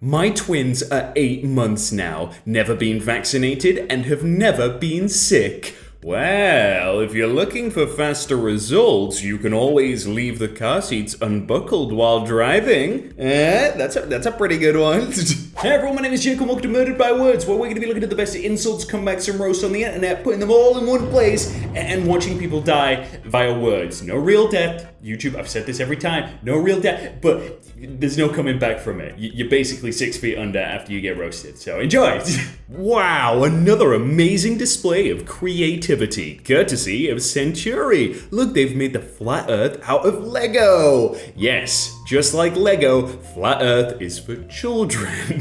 My twins are 8 months now, never been vaccinated, and have never been sick. Well, if you're looking for faster results, you can always leave the car seats unbuckled while driving. That's a pretty good one. Hey everyone, my name is Jake and welcome to Murdered by Words, where we're going to be looking at the best insults, comebacks, and roasts on the internet, putting them all in one place, and watching people die via words. No real death. YouTube, I've said this every time, no real death, but there's no coming back from it. You're basically 6 feet under after you get roasted, so enjoy! Wow, another amazing display of creativity, courtesy of Century. Look, they've made the flat earth out of Lego. Yes, just like Lego, flat earth is for children.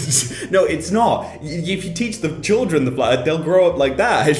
No, it's not. If you teach the children the flat earth, they'll grow up like that.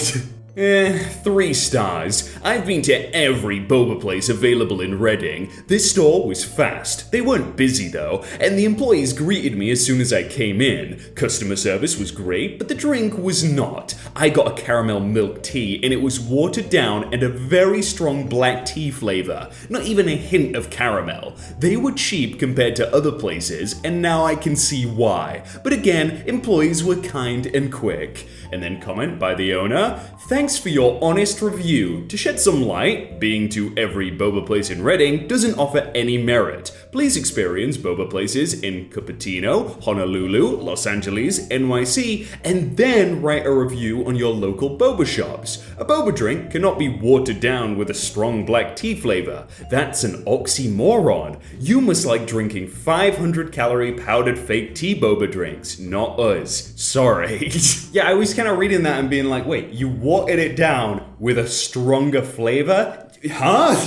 3 stars. I've been to every boba place available in Reading. This store was fast. They weren't busy though, and the employees greeted me as soon as I came in. Customer service was great, but the drink was not. I got a caramel milk tea, and it was watered down and a very strong black tea flavor. Not even a hint of caramel. They were cheap compared to other places, and now I can see why. But again, employees were kind and quick. And then comment by the owner, "Thanks for your honest review. To shed some light, being to every boba place in Reading doesn't offer any merit. Please experience boba places in Cupertino, Honolulu, Los Angeles, NYC, and then write a review on your local boba shops. A boba drink cannot be watered down with a strong black tea flavor. That's an oxymoron. You must like drinking 500-calorie powdered fake tea boba drinks, not us. Sorry." Yeah, I was kind of reading that and being like, wait, you watered it down with a stronger flavor? Huh?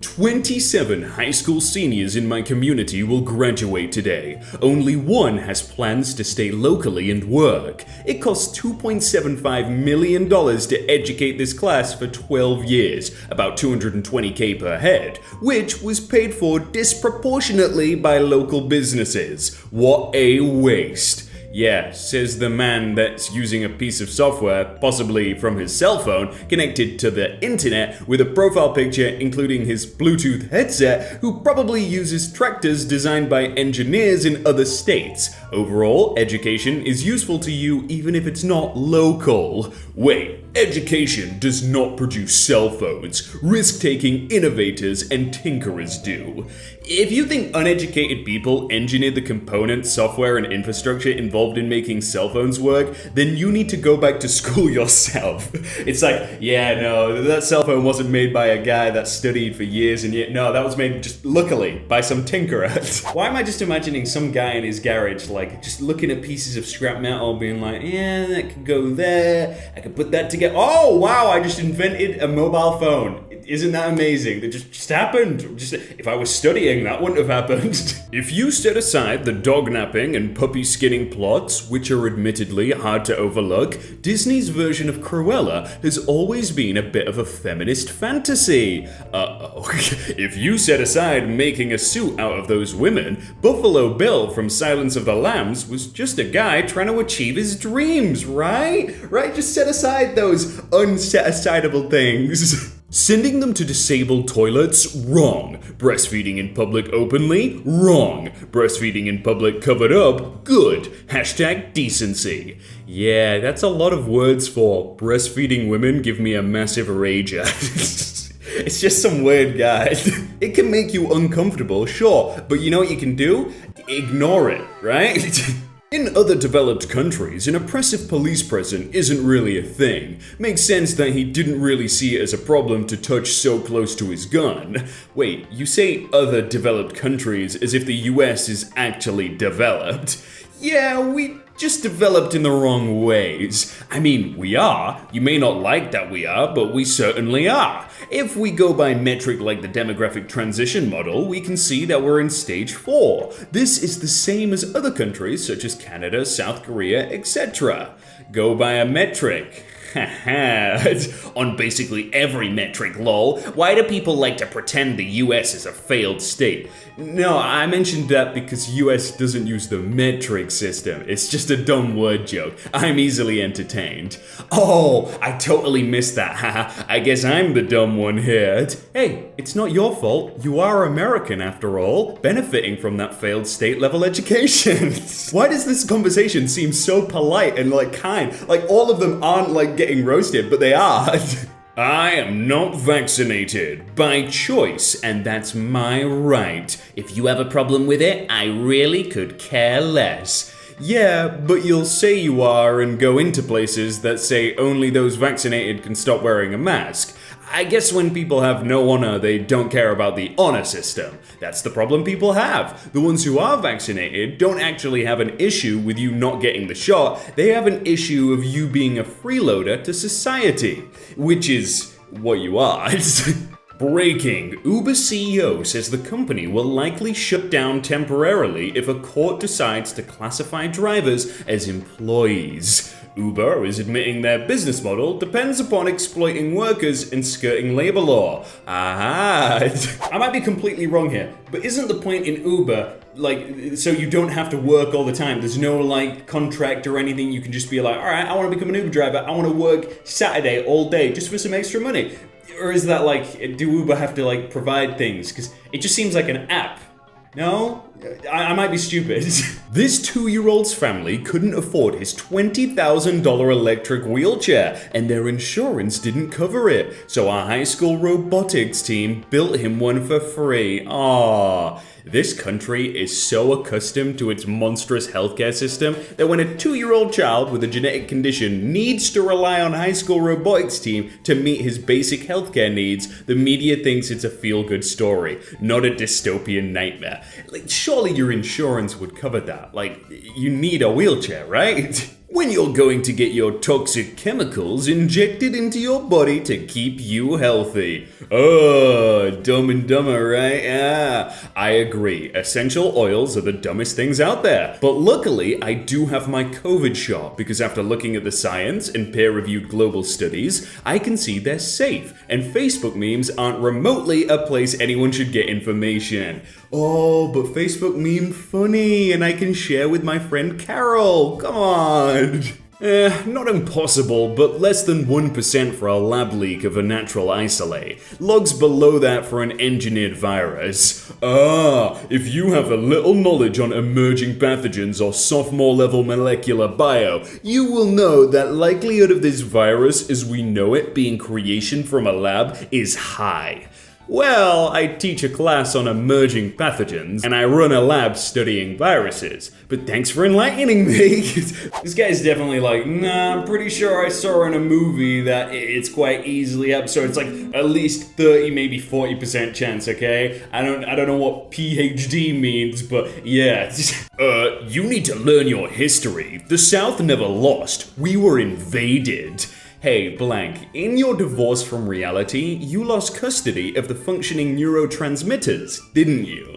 27 high school seniors in my community will graduate today. Only one has plans to stay locally and work. It costs $2.75 million to educate this class for 12 years, about $220K per head, which was paid for disproportionately by local businesses. What a waste. Yeah, says the man that's using a piece of software, possibly from his cell phone, connected to the internet with a profile picture including his Bluetooth headset, who probably uses tractors designed by engineers in other states. Overall, education is useful to you even if it's not local. Wait, education does not produce cell phones. Risk-taking innovators and tinkerers do. If you think uneducated people engineered the components, software, and infrastructure involved in making cell phones work, then you need to go back to school yourself. It's like, yeah, no, that cell phone wasn't made by a guy that studied for years and years. No, that was made just luckily by some tinkerer. Why am I just imagining some guy in his garage, like, just looking at pieces of scrap metal, being like, yeah, that could go there, I could put that together. Oh, wow, I just invented a mobile phone. Isn't that amazing? That just happened. Just, if I was studying, that wouldn't have happened. If you set aside the dog napping and puppy skinning plots, which are admittedly hard to overlook, Disney's version of Cruella has always been a bit of a feminist fantasy. Uh-oh. If you set aside making a suit out of those women, Buffalo Bill from Silence of the Lambs was just a guy trying to achieve his dreams, right? Right? Just set aside those unset-asidable things. Sending them to disabled toilets? Wrong. Breastfeeding in public openly? Wrong. Breastfeeding in public covered up? Good. Hashtag decency. Yeah, that's a lot of words for breastfeeding women give me a massive rager. It's just some weird guy. It can make you uncomfortable, sure, but you know what you can do? Ignore it, right? In other developed countries, an oppressive police presence isn't really a thing. Makes sense that he didn't really see it as a problem to touch so close to his gun. Wait, you say other developed countries as if the US is actually developed. Yeah, we just developed in the wrong ways. I mean, we are. You may not like that we are, but we certainly are. If we go by metric like the demographic transition model, we can see that we're in stage 4. This is the same as other countries such as Canada, South Korea, etc. Go by a metric. On basically every metric, lol. Why do people like to pretend the US is a failed state? No, I mentioned that because US doesn't use the metric system. It's just a dumb word joke. I'm easily entertained. Oh, I totally missed that, haha. I guess I'm the dumb one here. Hey, it's not your fault. You are American after all, benefiting from that failed state-level education. Why does this conversation seem so polite and kind? Like all of them aren't getting roasted, but they are. I am not vaccinated by choice, and that's my right. If you have a problem with it, I really could care less. Yeah, but you'll say you are and go into places that say only those vaccinated can stop wearing a mask. I guess when people have no honor, they don't care about the honor system. That's the problem people have. The ones who are vaccinated don't actually have an issue with you not getting the shot. They have an issue of you being a freeloader to society, which is what you are. Breaking. Uber CEO says the company will likely shut down temporarily if a court decides to classify drivers as employees. Uber is admitting their business model depends upon exploiting workers and skirting labor law. I might be completely wrong here, but isn't the point in Uber so you don't have to work all the time? There's no contract or anything. You can just be like, all right, I want to become an Uber driver. I want to work Saturday all day just for some extra money. Or is that do Uber have to provide things? Because it just seems like an app. No? I might be stupid. This 2-year-old's family couldn't afford his $20,000 electric wheelchair, and their insurance didn't cover it. So our high school robotics team built him one for free. Aww. This country is so accustomed to its monstrous healthcare system that when a 2-year-old child with a genetic condition needs to rely on high school robotics team to meet his basic healthcare needs, the media thinks it's a feel-good story, not a dystopian nightmare. Surely your insurance would cover that. You need a wheelchair, right? When you're going to get your toxic chemicals injected into your body to keep you healthy. Oh, Dumb and Dumber, right? Yeah, I agree. Essential oils are the dumbest things out there. But luckily, I do have my COVID shot because after looking at the science and peer-reviewed global studies, I can see they're safe. And Facebook memes aren't remotely a place anyone should get information. Oh, but Facebook meme funny and I can share with my friend Carol. Come on. Not impossible, but less than 1% for a lab leak of a natural isolate. Logs below that for an engineered virus. If you have a little knowledge on emerging pathogens or sophomore level molecular bio, you will know that likelihood of this virus as we know it being creation from a lab is high. Well, I teach a class on emerging pathogens, and I run a lab studying viruses. But thanks for enlightening me. This guy's definitely nah, I'm pretty sure I saw in a movie that it's quite easily up, so it's at least 30, maybe 40% chance, okay? I don't know what PhD means, but yeah. You need to learn your history. The South never lost. We were invaded. Hey, blank, in your divorce from reality, you lost custody of the functioning neurotransmitters, didn't you?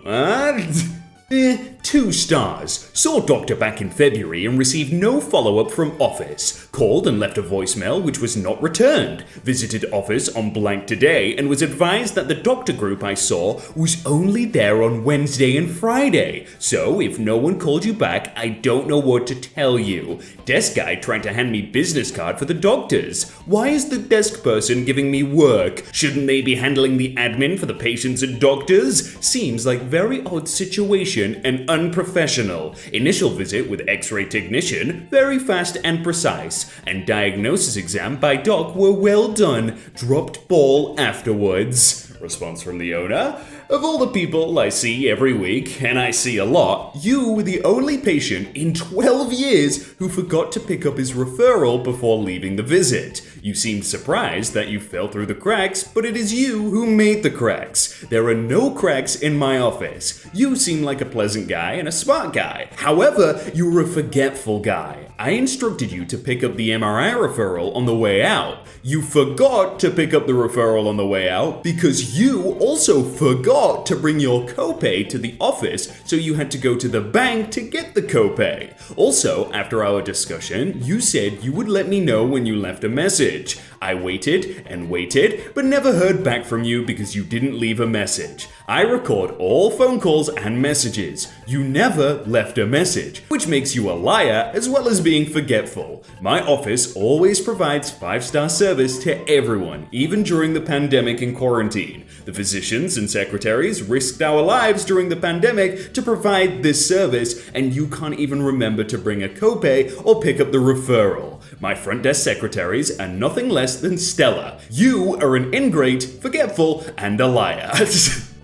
2 stars. Saw doctor back in February and received no follow-up from office. Called and left a voicemail which was not returned. Visited office on blank today and was advised that the doctor group I saw was only there on Wednesday and Friday. So if no one called you back, I don't know what to tell you. Desk guy trying to hand me business card for the doctors. Why is the desk person giving me work? Shouldn't they be handling the admin for the patients and doctors? Seems like very odd situation and unprofessional. Initial visit with X-ray technician, very fast and precise. And diagnosis exam by doc were well done. Dropped ball afterwards. Response from the owner. Of all the people I see every week, and I see a lot, you were the only patient in 12 years who forgot to pick up his referral before leaving the visit. You seemed surprised that you fell through the cracks, but it is you who made the cracks. There are no cracks in my office. You seem like a pleasant guy and a smart guy. However, you were a forgetful guy. I instructed you to pick up the MRI referral on the way out. You forgot to pick up the referral on the way out because you also forgot to bring your copay to the office, so you had to go to the bank to get the copay. Also, after our discussion, you said you would let me know when you left a message. I waited and waited, but never heard back from you because you didn't leave a message. I record all phone calls and messages. You never left a message, which makes you a liar as well as being forgetful. My office always provides 5-star service to everyone, even during the pandemic and quarantine. The physicians and secretaries risked our lives during the pandemic to provide this service, and you can't even remember to bring a copay or pick up the referral. My front desk secretaries are nothing less than stellar. You are an ingrate, forgetful, and a liar.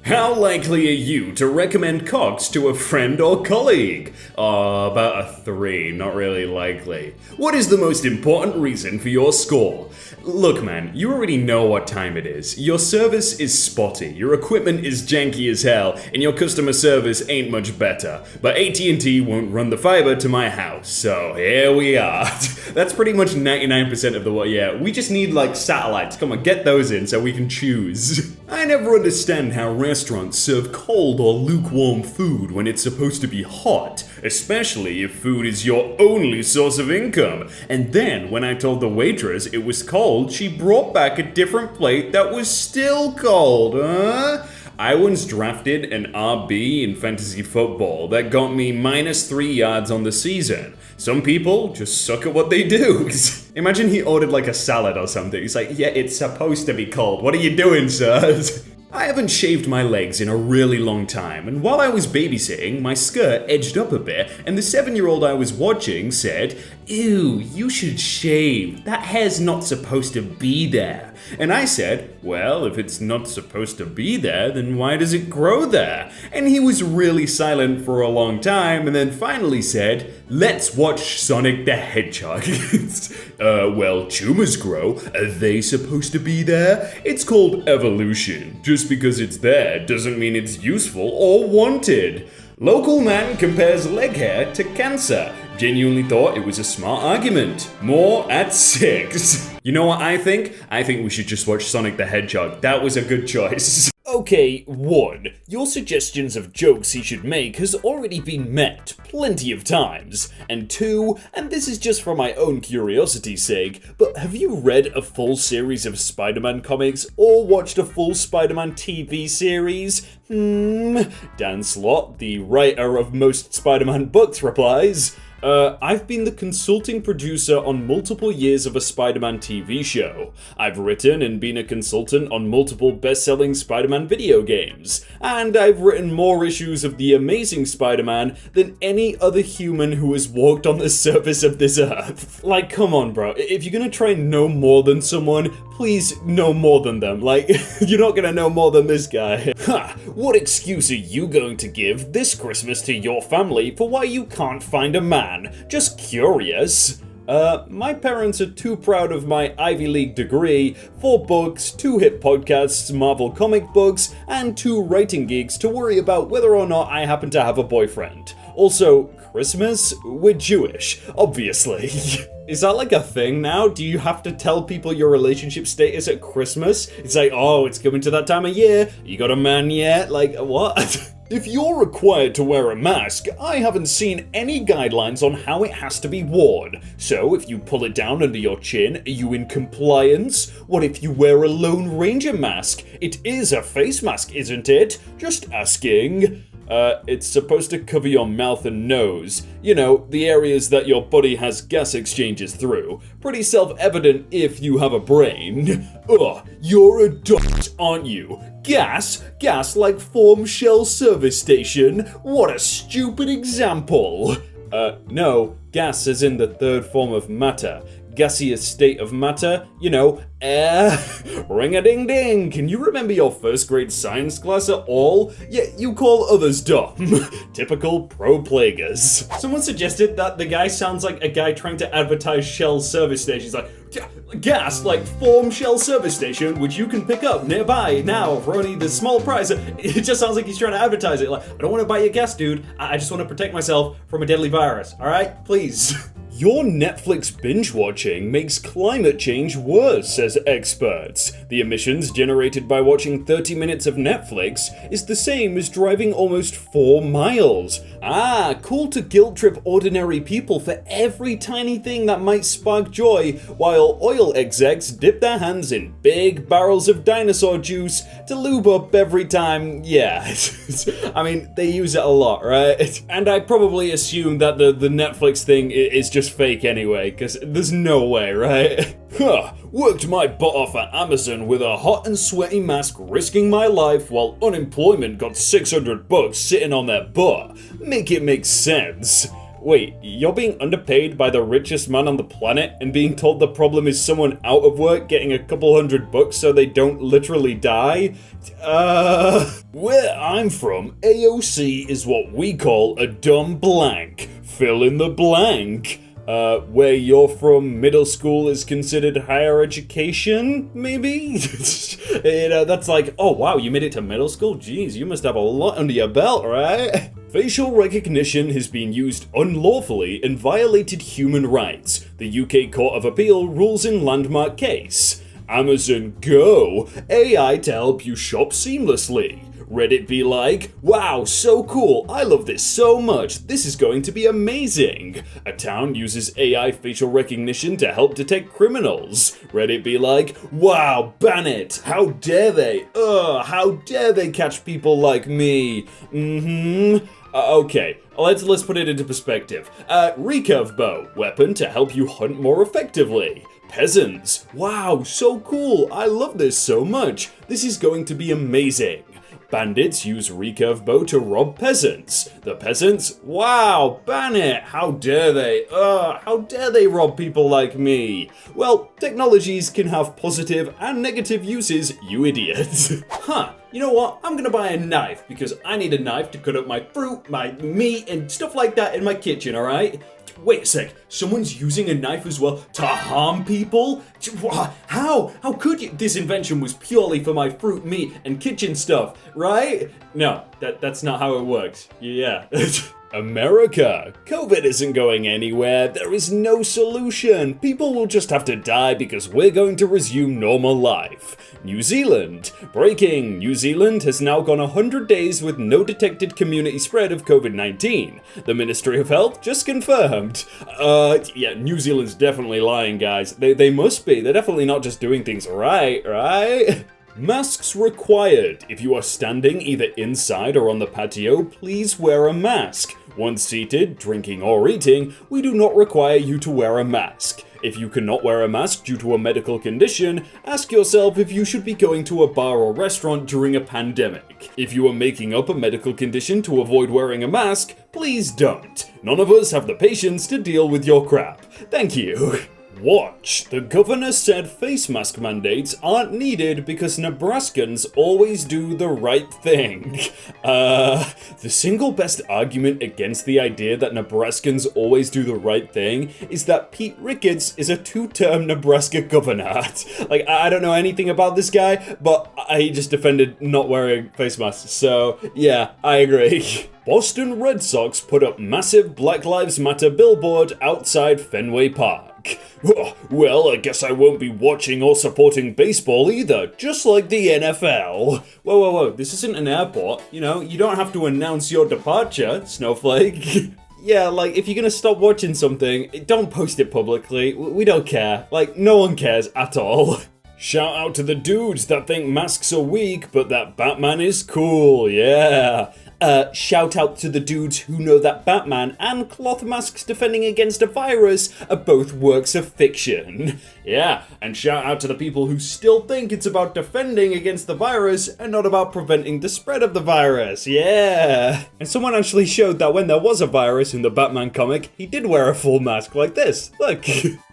How likely are you to recommend Cox to a friend or colleague? Oh, about a 3, not really likely. What is the most important reason for your score? Look man, you already know what time it is. Your service is spotty, your equipment is janky as hell, and your customer service ain't much better. But AT&T won't run the fiber to my house, so here we are. That's pretty much 99% of the world. Yeah, we just need like satellites. Come on, get those in so we can choose. I never understand how restaurants serve cold or lukewarm food when it's supposed to be hot, especially if food is your only source of income. And then when I told the waitress it was cold, she brought back a different plate that was still cold, I once drafted an RB in fantasy football that got me -3 yards on the season. Some people just suck at what they do. Imagine he ordered like a salad or something. He's like, yeah, it's supposed to be cold. What are you doing, sir? I haven't shaved my legs in a really long time, and while I was babysitting, my skirt edged up a bit, and the 7-year-old I was watching said, "Ew, you should shave. That hair's not supposed to be there." And I said, well, if it's not supposed to be there, then why does it grow there? And he was really silent for a long time, and then finally said, "Let's watch Sonic the Hedgehog." Well, tumors grow. Are they supposed to be there? It's called evolution. Just because it's there doesn't mean it's useful or wanted. Local man compares leg hair to cancer. Genuinely thought it was a smart argument. More at 6. You know what I think? I think we should just watch Sonic the Hedgehog. That was a good choice. Okay, 1. Your suggestions of jokes he should make has already been met plenty of times. And 2, and this is just for my own curiosity's sake, but have you read a full series of Spider-Man comics or watched a full Spider-Man TV series? Dan Slott, the writer of most Spider-Man books, replies, I've been the consulting producer on multiple years of a Spider-Man TV show. I've written and been a consultant on multiple best-selling Spider-Man video games. And I've written more issues of The Amazing Spider-Man than any other human who has walked on the surface of this earth. Like, come on, bro. If you're gonna try and know more than someone, please know more than them. Like, you're not gonna know more than this guy. Ha! What excuse are you going to give this Christmas to your family for why you can't find a man? Just curious. My parents are too proud of my Ivy League degree, 4 books, 2 hit podcasts, Marvel comic books, and 2 writing gigs to worry about whether or not I happen to have a boyfriend. Also, Christmas? We're Jewish, obviously. Is that like a thing now? Do you have to tell people your relationship status at Christmas? It's like, oh, it's coming to that time of year. You got a man yet? Like, what? If you're required to wear a mask, I haven't seen any guidelines on how it has to be worn. So if you pull it down under your chin, are you in compliance? What if you wear a Lone Ranger mask? It is a face mask, isn't it? Just asking. It's supposed to cover your mouth and nose. You know, the areas that your body has gas exchanges through. Pretty self-evident if you have a brain. Ugh, you're a dot, aren't you? Gas? Gas like Form Shell Service Station? What a stupid example. No, gas as in the third form of matter. Gaseous state of matter, you know, air. Ring-a-ding-ding. Can you remember your first grade science class at all? Yeah, you call others dumb. Typical pro-plaguers. Someone suggested that the guy sounds like a guy trying to advertise Shell service stations. Like, gas, like Form Shell service station, which you can pick up nearby now for only the small price. It just sounds like he's trying to advertise it. Like, I don't want to buy your gas, dude. I just want to protect myself from a deadly virus. All right, please. Your Netflix binge watching makes climate change worse, says experts. The emissions generated by watching 30 minutes of Netflix is the same as driving almost 4 miles. Ah, cool to guilt trip ordinary people for every tiny thing that might spark joy, while oil execs dip their hands in big barrels of dinosaur juice to lube up every time. Yeah, I mean, they use it a lot, right? And I probably assume that the Netflix thing is just fake anyway, because there's no way, right? Huh, worked my butt off at Amazon with a hot and sweaty mask, risking my life while unemployment got $600 sitting on their butt. Make it make sense. Wait, you're being underpaid by the richest man on the planet and being told the problem is someone out of work getting a couple $100 so they don't literally die? Where I'm from, AOC is what we call a dumb blank. Fill in the blank. Where you're from, middle school is considered higher education, maybe? That's like, oh wow, you made it to middle school? Jeez, you must have a lot under your belt, right? Facial recognition has been used unlawfully and violated human rights. The UK Court of Appeal rules in landmark case. Amazon Go, AI to help you shop seamlessly. Reddit be like, wow, so cool, I love this so much, this is going to be amazing. A town uses AI facial recognition to help detect criminals. Reddit be like, wow, ban it, how dare they, how dare they catch people like me. Okay, let's put it into perspective. Recurve bow, weapon to help you hunt more effectively. Peasants, wow, so cool, I love this so much, this is going to be amazing. Bandits use recurve bow to rob peasants. The peasants, wow, ban it, how dare they, how dare they rob people like me. Well, technologies can have positive and negative uses, you idiots. Huh, you know what, I'm gonna buy a knife because I need a knife to cut up my fruit, my meat, and stuff like that in my kitchen, alright? Wait a sec, someone's using a knife as well to harm people? How? How could you? This invention was purely for my fruit, meat, and kitchen stuff, right? No, that's not how it works. Yeah. America. COVID isn't going anywhere. There is no solution. People will just have to die because we're going to resume normal life. New Zealand. Breaking. New Zealand has now gone 100 days with no detected community spread of COVID-19. The Ministry of Health just confirmed. Yeah, New Zealand's definitely lying, guys. They must be. They're definitely not just doing things right? Masks required. If you are standing either inside or on the patio, please wear a mask. Once seated, drinking or eating, we do not require you to wear a mask. If you cannot wear a mask due to a medical condition, ask yourself if you should be going to a bar or restaurant during a pandemic. If you are making up a medical condition to avoid wearing a mask, please don't. None of us have the patience to deal with your crap. Thank you. Watch. The governor said face mask mandates aren't needed because Nebraskans always do the right thing. The single best argument against the idea that Nebraskans always do the right thing is that Pete Ricketts is a 2-term Nebraska governor. Like, I don't know anything about this guy, but he just defended not wearing face masks, so yeah, I agree. Boston Red Sox put up massive Black Lives Matter billboard outside Fenway Park. Well, I guess I won't be watching or supporting baseball either, just like the NFL. Whoa, this isn't an airport, you know, you don't have to announce your departure, snowflake. Yeah, like, if you're gonna stop watching something, don't post it publicly, we don't care, like, no one cares at all. Shout out to the dudes that think masks are weak, but that Batman is cool, yeah. Shout out to the dudes who know that Batman and cloth masks defending against a virus are both works of fiction. Yeah, and shout out to the people who still think it's about defending against the virus and not about preventing the spread of the virus, yeah. And someone actually showed that when there was a virus in the Batman comic, he did wear a full mask like this, look.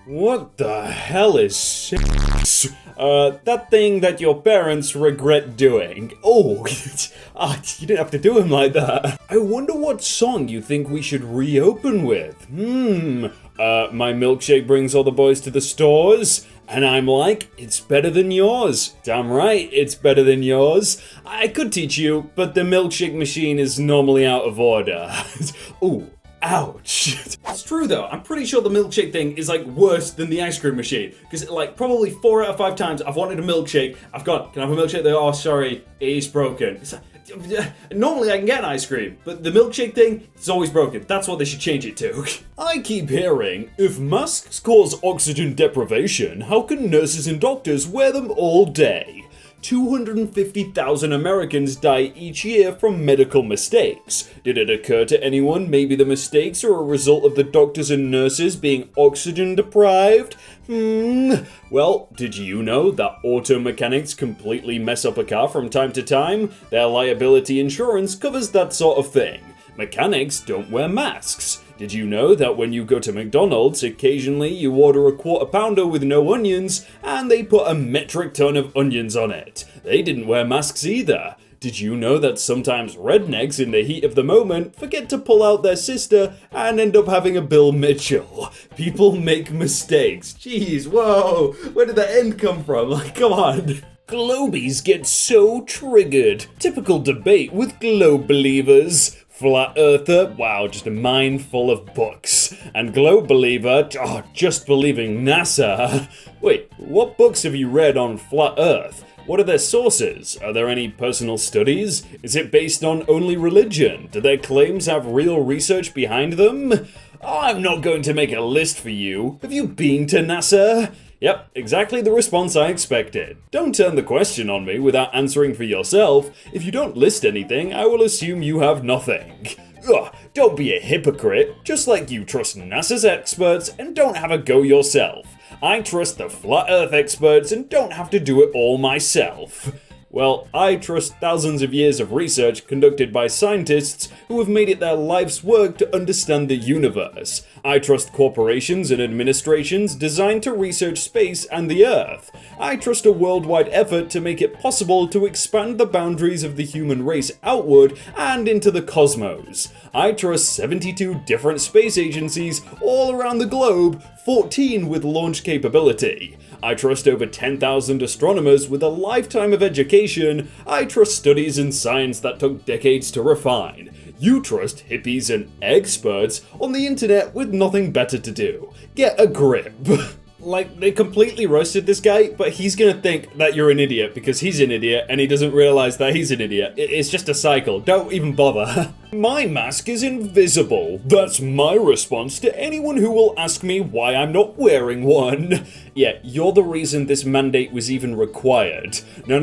What the hell is sex? That thing that your parents regret doing. Oh, you didn't have to do him like that. I wonder what song you think we should reopen with. My milkshake brings all the boys to the stores. And I'm like, it's better than yours. Damn right, it's better than yours. I could teach you, but the milkshake machine is normally out of order. Ooh. Ouch. It's true though, I'm pretty sure the milkshake thing is like worse than the ice cream machine. Because like probably 4 out of 5 times I've wanted a milkshake, I've gone, can I have a milkshake? They're, oh sorry, it is broken. It's like, normally I can get an ice cream, but the milkshake thing, it's always broken. That's what they should change it to. I keep hearing, if masks cause oxygen deprivation, how can nurses and doctors wear them all day? 250,000 Americans die each year from medical mistakes. Did it occur to anyone maybe the mistakes are a result of the doctors and nurses being oxygen deprived? Well, did you know that auto mechanics completely mess up a car from time to time? Their liability insurance covers that sort of thing. Mechanics don't wear masks. Did you know that when you go to McDonald's, occasionally you order a quarter pounder with no onions, and they put a metric ton of onions on it? They didn't wear masks either. Did you know that sometimes rednecks in the heat of the moment forget to pull out their sister and end up having a Bill Mitchell? People make mistakes. Jeez, whoa, where did the end come from? Like, come on. Globies get so triggered. Typical debate with globe believers. Flat Earther, wow, just a mind full of books. And Globe Believer, just believing NASA. Wait, what books have you read on Flat Earth? What are their sources? Are there any personal studies? Is it based on only religion? Do their claims have real research behind them? I'm not going to make a list for you. Have you been to NASA? Yep, exactly the response I expected. Don't turn the question on me without answering for yourself. If you don't list anything, I will assume you have nothing. Ugh, don't be a hypocrite. Just like you trust NASA's experts and don't have a go yourself. I trust the Flat Earth experts and don't have to do it all myself. Well, I trust thousands of years of research conducted by scientists who have made it their life's work to understand the universe. I trust corporations and administrations designed to research space and the Earth. I trust a worldwide effort to make it possible to expand the boundaries of the human race outward and into the cosmos. I trust 72 different space agencies all around the globe, 14 with launch capability. I trust over 10,000 astronomers with a lifetime of education. I trust studies in science that took decades to refine. You trust hippies and experts on the internet with nothing better to do. Get a grip. Like, they completely roasted this guy, but he's gonna think that you're an idiot because he's an idiot and he doesn't realize that he's an idiot. It's just a cycle. Don't even bother. My mask is invisible. That's my response to anyone who will ask me why I'm not wearing one. Yeah, you're the reason this mandate was even required. No,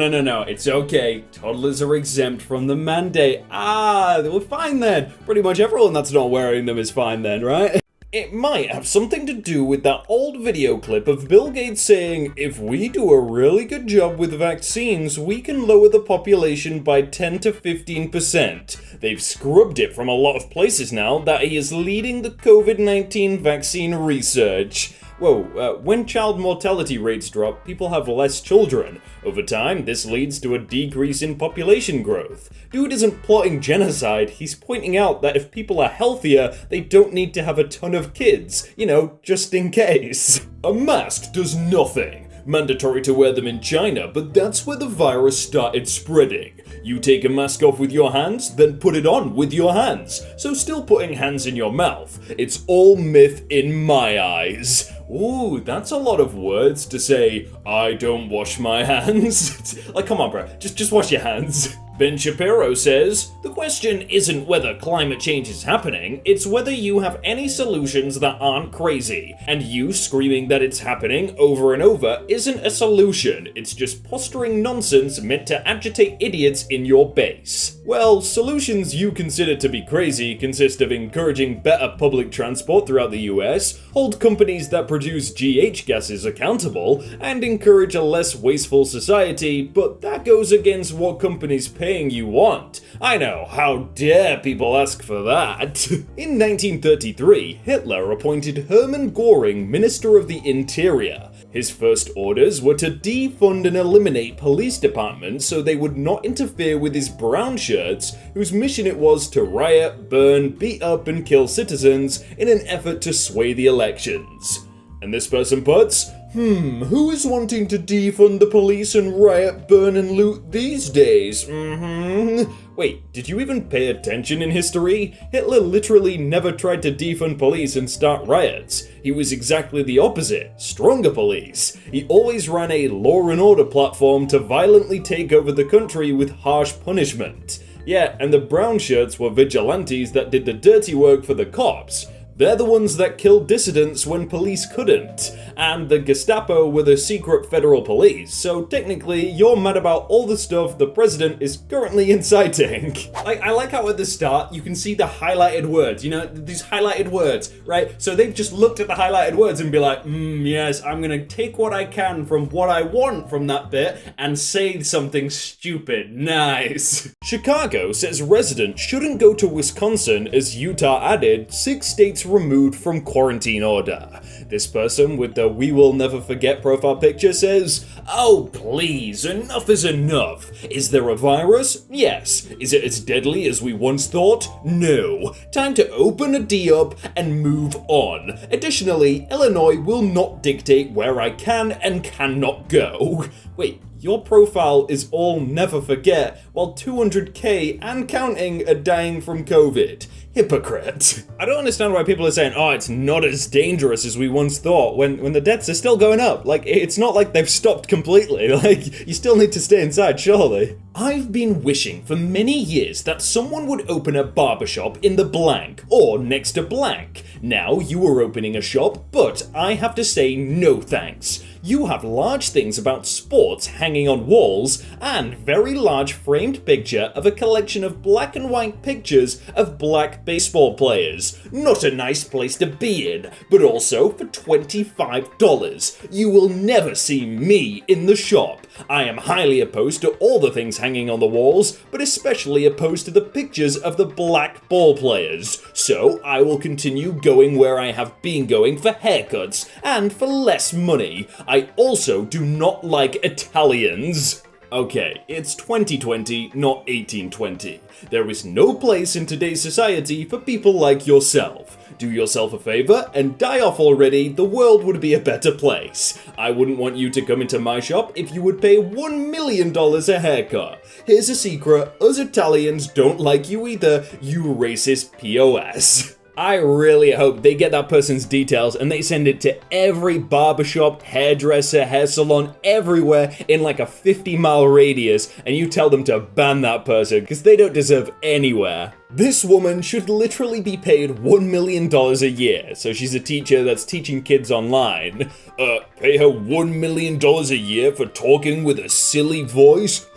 it's okay. Toddlers are exempt from the mandate. We're fine then. Pretty much everyone that's not wearing them is fine then, right? It might have something to do with that old video clip of Bill Gates saying, if we do a really good job with vaccines, we can lower the population by 10 to 15%. They've scrubbed it from a lot of places now that he is leading the COVID-19 vaccine research. Whoa, when child mortality rates drop, people have less children. Over time, this leads to a decrease in population growth. Dude isn't plotting genocide, he's pointing out that if people are healthier, they don't need to have a ton of kids. You know, just in case. A mask does nothing. Mandatory to wear them in China, but that's where the virus started spreading. You take a mask off with your hands, then put it on with your hands. So still putting hands in your mouth. It's all myth in my eyes. Ooh, that's a lot of words to say, I don't wash my hands. Like, come on, bro, just wash your hands. Ben Shapiro says, the question isn't whether climate change is happening, it's whether you have any solutions that aren't crazy. And you screaming that it's happening over and over isn't a solution, it's just posturing nonsense meant to agitate idiots in your base. Well, solutions you consider to be crazy consist of encouraging better public transport throughout the US, hold companies that produce GH gases accountable, and encourage a less wasteful society, but that goes against what companies pay you want. I know, how dare people ask for that? In 1933, Hitler appointed Hermann Göring Minister of the Interior. His first orders were to defund and eliminate police departments so they would not interfere with his brown shirts, whose mission it was to riot, burn, beat up and kill citizens in an effort to sway the elections. And this person puts, who is wanting to defund the police and riot, burn and loot these days? Wait, did you even pay attention in history? Hitler literally never tried to defund police and start riots. He was exactly the opposite, stronger police. He always ran a law and order platform to violently take over the country with harsh punishment. Yeah, and the brown shirts were vigilantes that did the dirty work for the cops. They're the ones that killed dissidents when police couldn't. And the Gestapo were the secret federal police, so technically you're mad about all the stuff the president is currently inciting. I like how at the start you can see the highlighted words, you know, these highlighted words, right? So they've just looked at the highlighted words and be like, yes, I'm gonna take what I can from what I want from that bit and say something stupid. Nice. Chicago says residents shouldn't go to Wisconsin as Utah added 6 states removed from quarantine order. This person with the "we will never forget" profile picture says, "Oh please, enough is enough. Is there a virus? Yes. Is it as deadly as we once thought? No. Time to open a D up and move on. Additionally, Illinois will not dictate where I can and cannot go." Wait, your profile is all never forget, while 200k and counting are dying from COVID. Hypocrite. I don't understand why people are saying, oh, it's not as dangerous as we once thought, when the deaths are still going up. Like, it's not like they've stopped completely. Like, you still need to stay inside, surely. I've been wishing for many years that someone would open a barbershop in the blank, or next to blank. Now you are opening a shop, but I have to say no thanks. You have large things about sports hanging on walls, and very large framed picture of a collection of black and white pictures of black baseball players. Not a nice place to be in, but also for $25. You will never see me in the shop. I am highly opposed to all the things hanging on the walls, but especially opposed to the pictures of the black ball players. So I will continue going where I have been going for haircuts and for less money. I also do not like Italians. Okay, it's 2020, not 1820. There is no place in today's society for people like yourself. Do yourself a favor and die off already, the world would be a better place. I wouldn't want you to come into my shop if you would pay $1 million a haircut. Here's a secret, us Italians don't like you either, you racist POS. I really hope they get that person's details and they send it to every barbershop, hairdresser, hair salon, everywhere in like a 50-mile radius, and you tell them to ban that person because they don't deserve anywhere. This woman should literally be paid $1 million a year, so she's a teacher that's teaching kids online. Pay her $1 million a year for talking with a silly voice?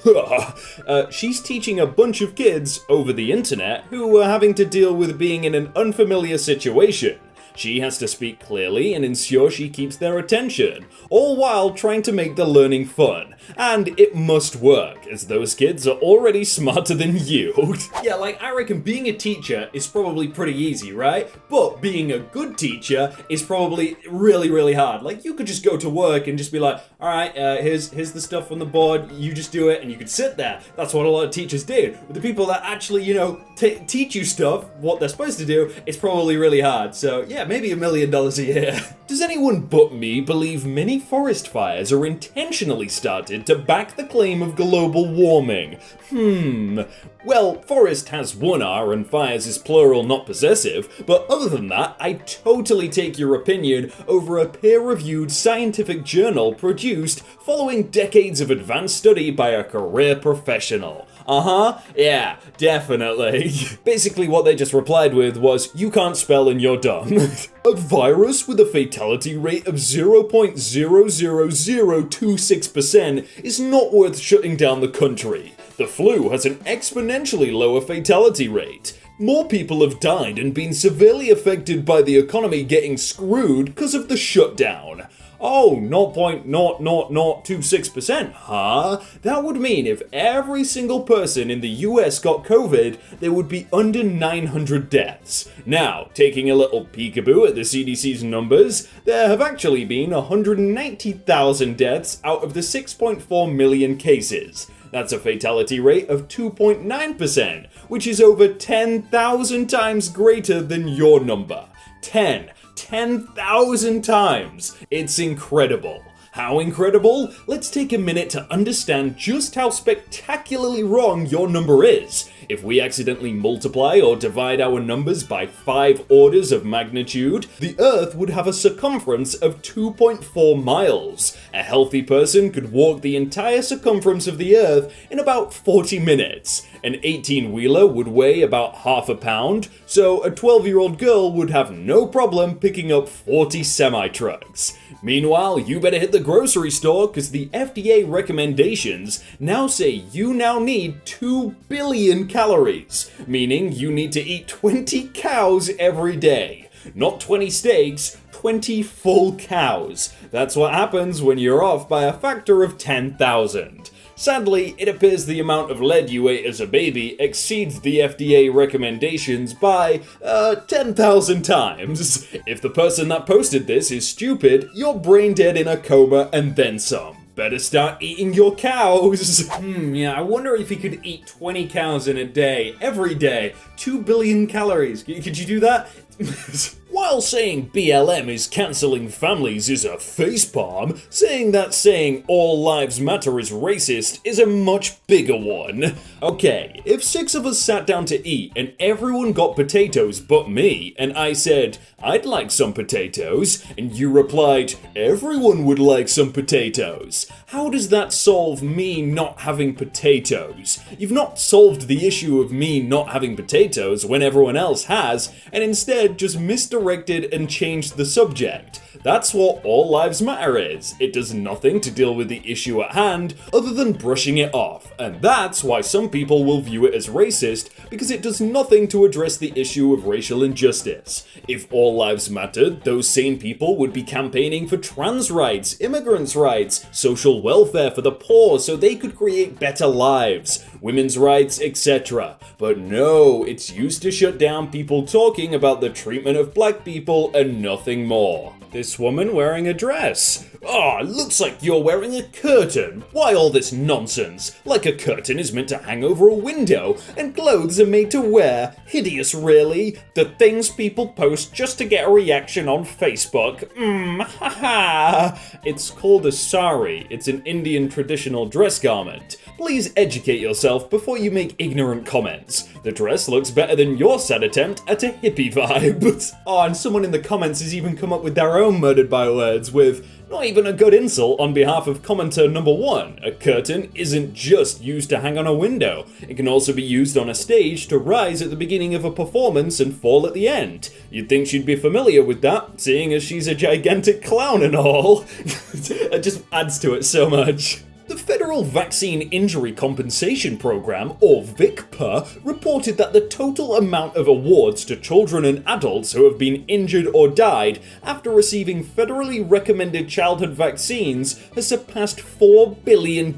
She's teaching a bunch of kids over the internet who are having to deal with being in an unfamiliar situation. She has to speak clearly and ensure she keeps their attention, all while trying to make the learning fun. And it must work, as those kids are already smarter than you. Yeah, like, I reckon being a teacher is probably pretty easy, right? But being a good teacher is probably really, really hard. Like, you could just go to work and just be like, alright, here's the stuff on the board, you just do it, and you could sit there. That's what a lot of teachers do. But the people that actually, you know, teach you stuff, what they're supposed to do, it's probably really hard. So, yeah, maybe $1 million a year. Does anyone but me believe many forest fires are intentionally started to back the claim of global warming? Well, forest has one R and fires is plural, not possessive, but other than that, I totally take your opinion over a peer-reviewed scientific journal produced following decades of advanced study by a career professional. Yeah, definitely. Basically what they just replied with was, you can't spell and you're dumb. A virus with a fatality rate of 0.00026% is not worth shutting down the country. The flu has an exponentially lower fatality rate. More people have died and been severely affected by the economy getting screwed because of the shutdown. Oh, 0.00026%, huh? That would mean if every single person in the US got COVID, there would be under 900 deaths. Now, taking a little peekaboo at the CDC's numbers, there have actually been 190,000 deaths out of the 6.4 million cases. That's a fatality rate of 2.9%, which is over 10,000 times greater than your number. 10,000 times! It's incredible. How incredible? Let's take a minute to understand just how spectacularly wrong your number is. If we accidentally multiply or divide our numbers by 5 orders of magnitude, the Earth would have a circumference of 2.4 miles. A healthy person could walk the entire circumference of the Earth in about 40 minutes. An 18-wheeler would weigh about half a pound, so a 12-year-old girl would have no problem picking up 40 semi-trucks. Meanwhile, you better hit the grocery store because the FDA recommendations now say you now need 2 billion calories, meaning you need to eat 20 cows every day. Not 20 steaks, 20 full cows. That's what happens when you're off by a factor of 10,000. Sadly, it appears the amount of lead you ate as a baby exceeds the FDA recommendations by 10,000 times. If the person that posted this is stupid, you're brain dead in a coma and then some. Better start eating your cows. Yeah, I wonder if you could eat 20 cows in a day, every day. 2 billion calories. Could you do that? While saying BLM is cancelling families is a facepalm, saying all lives matter is racist is a much bigger one. Okay, if 6 of us sat down to eat and everyone got potatoes but me, and I said, I'd like some potatoes, and you replied, everyone would like some potatoes. How does that solve me not having potatoes? You've not solved the issue of me not having potatoes when everyone else has, and instead just misdirected and changed the subject. That's what all lives matter is. It does nothing to deal with the issue at hand other than brushing it off, and that's why some people will view it as racist, because it does nothing to address the issue of racial injustice. If all lives mattered, those same people would be campaigning for trans rights, immigrants' rights, social welfare for the poor so they could create better lives, women's rights, etc. But no, it's used to shut down people talking about the treatment of black people and nothing more. This woman wearing a dress. Oh, looks like you're wearing a curtain. Why all this nonsense? Like a curtain is meant to hang over a window, and clothes are made to wear. Hideous, really. The things people post just to get a reaction on Facebook. Haha. It's called a sari. It's an Indian traditional dress garment. Please educate yourself before you make ignorant comments. The dress looks better than your sad attempt at a hippie vibe. Oh, and someone in the comments has even come up with their own Murdered by Words with not even a good insult on behalf of commenter number 1. A curtain isn't just used to hang on a window. It can also be used on a stage to rise at the beginning of a performance and fall at the end. You'd think she'd be familiar with that, seeing as she's a gigantic clown and all. It just adds to it so much. The Federal Vaccine Injury Compensation Program, or VICPA, reported that the total amount of awards to children and adults who have been injured or died after receiving federally recommended childhood vaccines has surpassed $4 billion.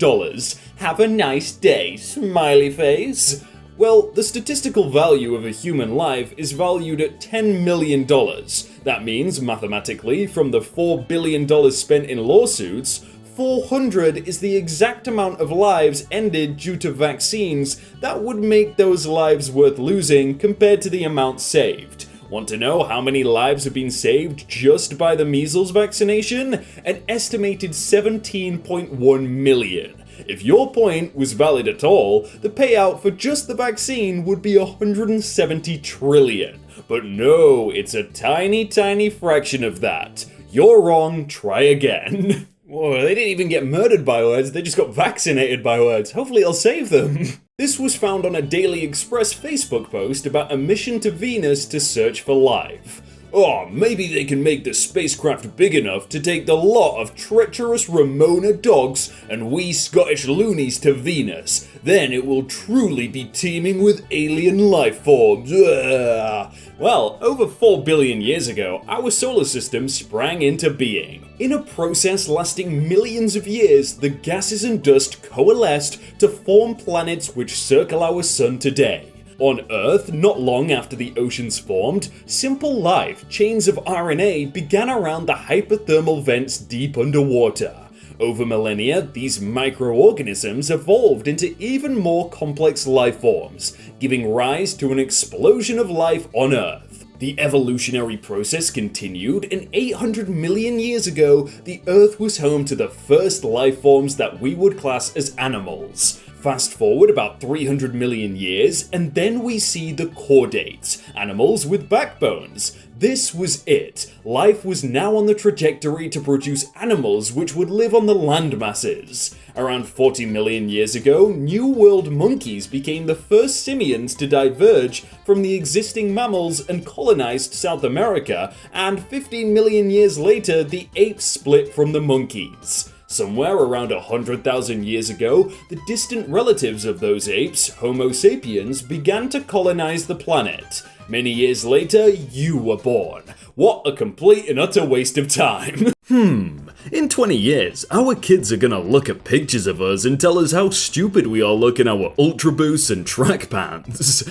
Have a nice day, smiley face. Well, the statistical value of a human life is valued at $10 million. That means, mathematically, from the $4 billion spent in lawsuits, 400 is the exact amount of lives ended due to vaccines that would make those lives worth losing compared to the amount saved. Want to know how many lives have been saved just by the measles vaccination? An estimated 17.1 million. If your point was valid at all, the payout for just the vaccine would be 170 trillion. But no, it's a tiny, tiny fraction of that. You're wrong, try again. Whoa, they didn't even get murdered by words, they just got vaccinated by words. Hopefully it'll save them. This was found on a Daily Express Facebook post about a mission to Venus to search for life. Oh, maybe they can make the spacecraft big enough to take the lot of treacherous Ramona dogs and wee Scottish loonies to Venus. Then it will truly be teeming with alien life forms. Ugh. Well, over 4 billion years ago, our solar system sprang into being. In a process lasting millions of years, the gases and dust coalesced to form planets which circle our sun today. On Earth, not long after the oceans formed, simple life, chains of RNA, began around the hypothermal vents deep underwater. Over millennia, these microorganisms evolved into even more complex life forms, giving rise to an explosion of life on Earth. The evolutionary process continued, and 800 million years ago, the Earth was home to the first life forms that we would class as animals. Fast forward about 300 million years, and then we see the chordates, animals with backbones. This was it. Life was now on the trajectory to produce animals which would live on the land masses. Around 40 million years ago, New World monkeys became the first simians to diverge from the existing mammals and colonized South America, and 15 million years later, the apes split from the monkeys. Somewhere around 100,000 years ago, the distant relatives of those apes, Homo sapiens, began to colonize the planet. Many years later, you were born. What a complete and utter waste of time. In 20 years, our kids are gonna look at pictures of us and tell us how stupid we all look in our Ultra Boosts and track pants.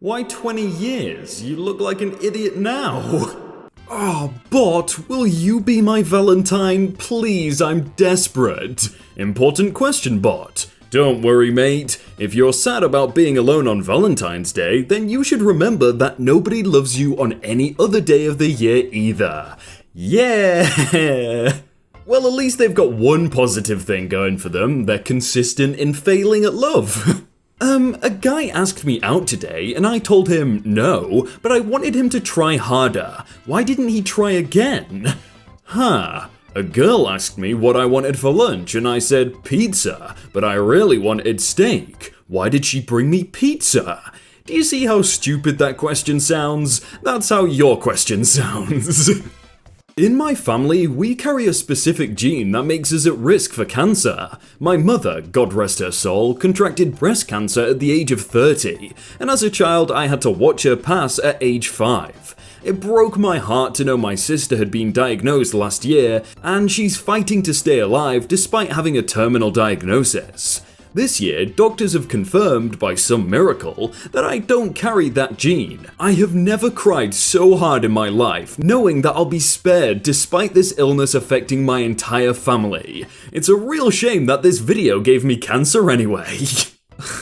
Why 20 years? You look like an idiot now. Oh, Bot, will you be my Valentine? Please, I'm desperate. Important question, Bot. Don't worry, mate. If you're sad about being alone on Valentine's Day, then you should remember that nobody loves you on any other day of the year either. Yeah! Well, at least they've got one positive thing going for them. They're consistent in failing at love. A guy asked me out today, and I told him no, but I wanted him to try harder. Why didn't he try again? A girl asked me what I wanted for lunch, and I said pizza, but I really wanted steak. Why did she bring me pizza? Do you see how stupid that question sounds? That's how your question sounds. In my family, we carry a specific gene that makes us at risk for cancer. My mother, God rest her soul, contracted breast cancer at the age of 30, and as a child I had to watch her pass at age 5. It broke my heart to know my sister had been diagnosed last year, and she's fighting to stay alive despite having a terminal diagnosis. This year, doctors have confirmed, by some miracle, that I don't carry that gene. I have never cried so hard in my life, knowing that I'll be spared despite this illness affecting my entire family. It's a real shame that this video gave me cancer anyway.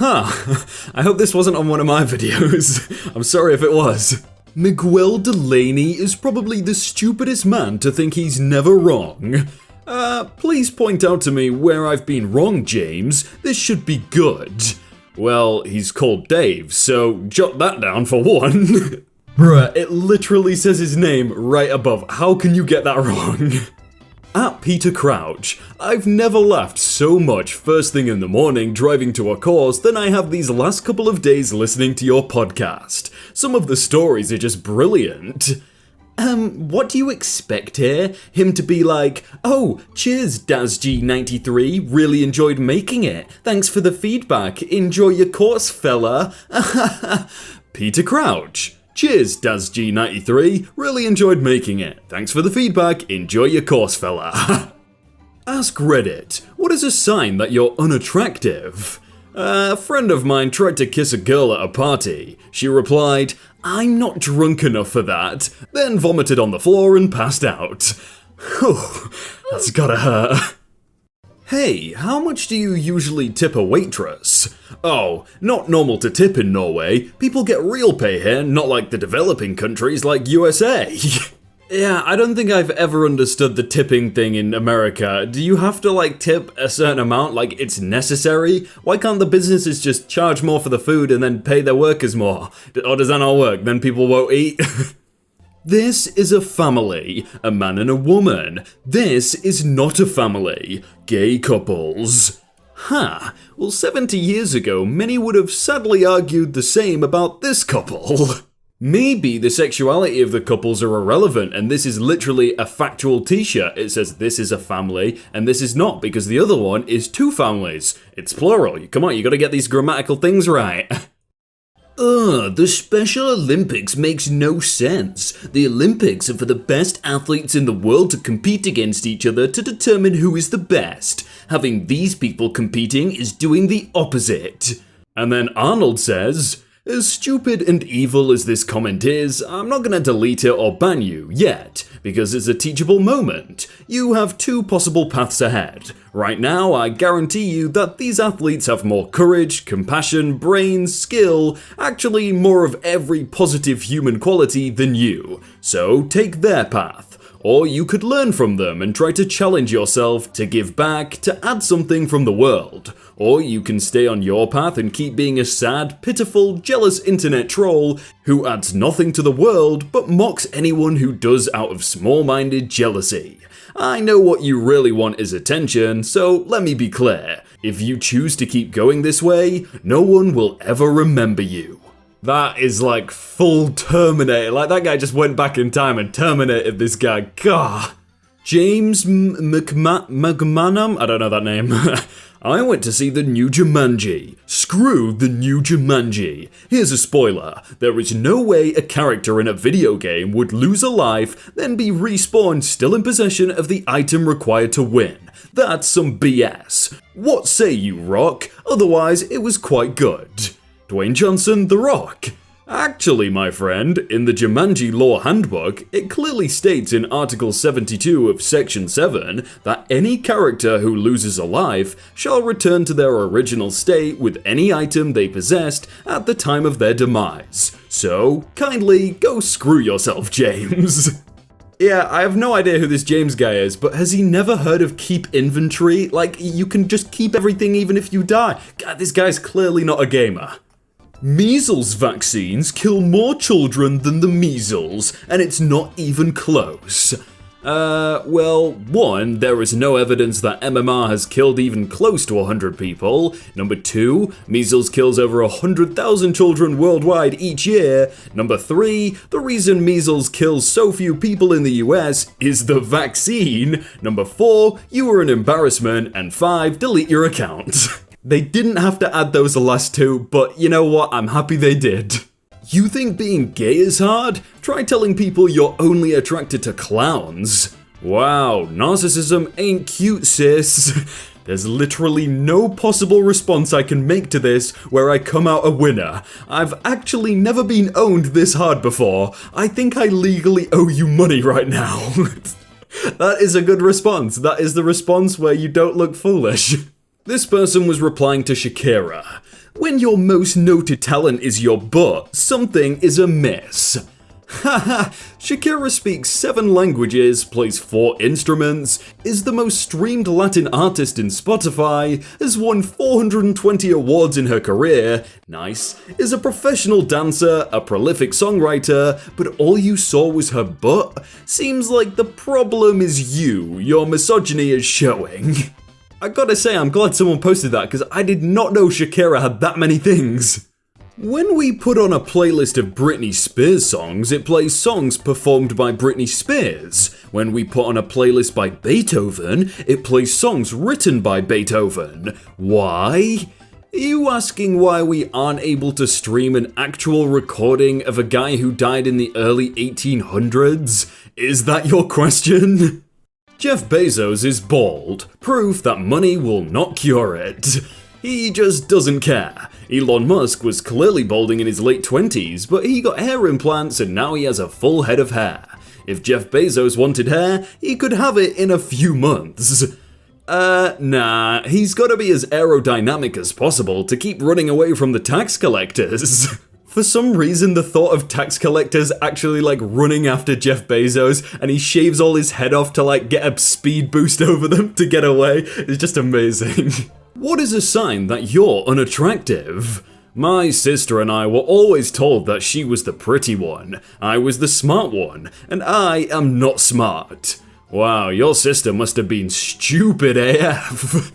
I hope this wasn't on one of my videos. I'm sorry if it was. Miguel Delaney is probably the stupidest man to think he's never wrong. Please point out to me where I've been wrong, James. This should be good. Well, he's called Dave, so jot that down for one. Bruh, it literally says his name right above. How can you get that wrong? At Peter Crouch, I've never laughed so much first thing in the morning driving to a course than I have these last couple of days listening to your podcast. Some of the stories are just brilliant. What do you expect here? Him to be like, oh, cheers DazG93, really enjoyed making it. Thanks for the feedback, enjoy your course, fella. Peter Crouch, cheers DazG93, really enjoyed making it. Thanks for the feedback, enjoy your course, fella. Ask Reddit, what is a sign that you're unattractive? A friend of mine tried to kiss a girl at a party. She replied, I'm not drunk enough for that, then vomited on the floor and passed out. Whew, that's gotta hurt. Hey, how much do you usually tip a waitress? Oh, not normal to tip in Norway. People get real pay here, not like the developing countries like USA. Yeah, I don't think I've ever understood the tipping thing in America. Do you have to like tip a certain amount, like it's necessary? Why can't the businesses just charge more for the food and then pay their workers more? Or does that not work? Then people won't eat? This is a family, a man and a woman. This is not a family, gay couples. Well 70 years ago, many would have sadly argued the same about this couple. Maybe the sexuality of the couples are irrelevant and this is literally a factual t-shirt. It says this is a family and this is not because the other one is two families. It's plural. Come on, you gotta get these grammatical things right. The Special Olympics makes no sense. The Olympics are for the best athletes in the world to compete against each other to determine who is the best. Having these people competing is doing the opposite. And then Arnold says, as stupid and evil as this comment is, I'm not gonna delete it or ban you yet, because it's a teachable moment. You have two possible paths ahead. Right now, I guarantee you that these athletes have more courage, compassion, brains, skill, actually more of every positive human quality than you. So take their path. Or you could learn from them and try to challenge yourself to give back, to add something from the world. Or you can stay on your path and keep being a sad, pitiful, jealous internet troll who adds nothing to the world but mocks anyone who does out of small-minded jealousy. I know what you really want is attention, so let me be clear. If you choose to keep going this way, no one will ever remember you. That is like full Terminator. Like that guy just went back in time and terminated this guy. God. James McManam? I don't know that name. I went to see the new Jumanji. Screw the new Jumanji. Here's a spoiler. There is no way a character in a video game would lose a life, then be respawned still in possession of the item required to win. That's some BS. What say you, Rock? Otherwise, it was quite good. Dwayne Johnson, The Rock. Actually, my friend, in the Jumanji Lore Handbook, it clearly states in Article 72 of Section 7 that any character who loses a life shall return to their original state with any item they possessed at the time of their demise. So, kindly go screw yourself, James. Yeah, I have no idea who this James guy is, but has he never heard of keep inventory? Like, you can just keep everything even if you die. God, this guy's clearly not a gamer. Measles vaccines kill more children than the measles, and it's not even close. Well, one, there is no evidence that MMR has killed even close to 100 people. Number two, measles kills over 100,000 children worldwide each year. Number three, the reason measles kills so few people in the US is the vaccine. Number four, you are an embarrassment. And five, delete your account. They didn't have to add those last two, but you know what? I'm happy they did. You think being gay is hard? Try telling people you're only attracted to clowns. Wow, narcissism ain't cute, sis. There's literally no possible response I can make to this where I come out a winner. I've actually never been owned this hard before. I think I legally owe you money right now. That is a good response. That is the response where you don't look foolish. This person was replying to Shakira. When your most noted talent is your butt, something is amiss. Haha, Shakira speaks 7 languages, plays 4 instruments, is the most streamed Latin artist in Spotify, has won 420 awards in her career, nice, is a professional dancer, a prolific songwriter, but all you saw was her butt? Seems like the problem is you, your misogyny is showing. I gotta say, I'm glad someone posted that because I did not know Shakira had that many things. When we put on a playlist of Britney Spears songs, it plays songs performed by Britney Spears. When we put on a playlist by Beethoven, it plays songs written by Beethoven. Why? Are you asking why we aren't able to stream an actual recording of a guy who died in the early 1800s? Is that your question? Jeff Bezos is bald, proof that money will not cure it. He just doesn't care. Elon Musk was clearly balding in his late 20s, but he got hair implants and now he has a full head of hair. If Jeff Bezos wanted hair, he could have it in a few months. Nah, he's gotta be as aerodynamic as possible to keep running away from the tax collectors. For some reason, the thought of tax collectors actually like running after Jeff Bezos and he shaves all his head off to like get a speed boost over them to get away is just amazing. What is a sign that you're unattractive? My sister and I were always told that she was the pretty one, I was the smart one, and I am not smart. Wow, your sister must have been stupid AF.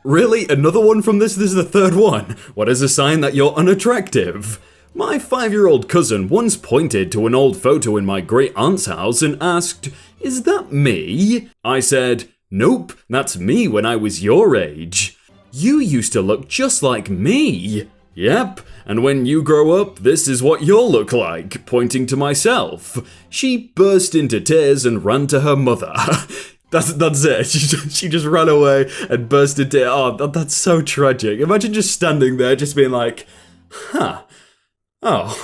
Really? Another one from this? This is the third one. What is a sign that you're unattractive? My 5-year-old cousin once pointed to an old photo in my great-aunt's house and asked, "Is that me?" I said, "Nope, that's me when I was your age." "You used to look just like me." "Yep, and when you grow up, this is what you'll look like," pointing to myself. She burst into tears and ran to her mother. That's it. She just ran away and burst into tears. Oh, that's so tragic. Imagine just standing there, just being like, huh. Oh,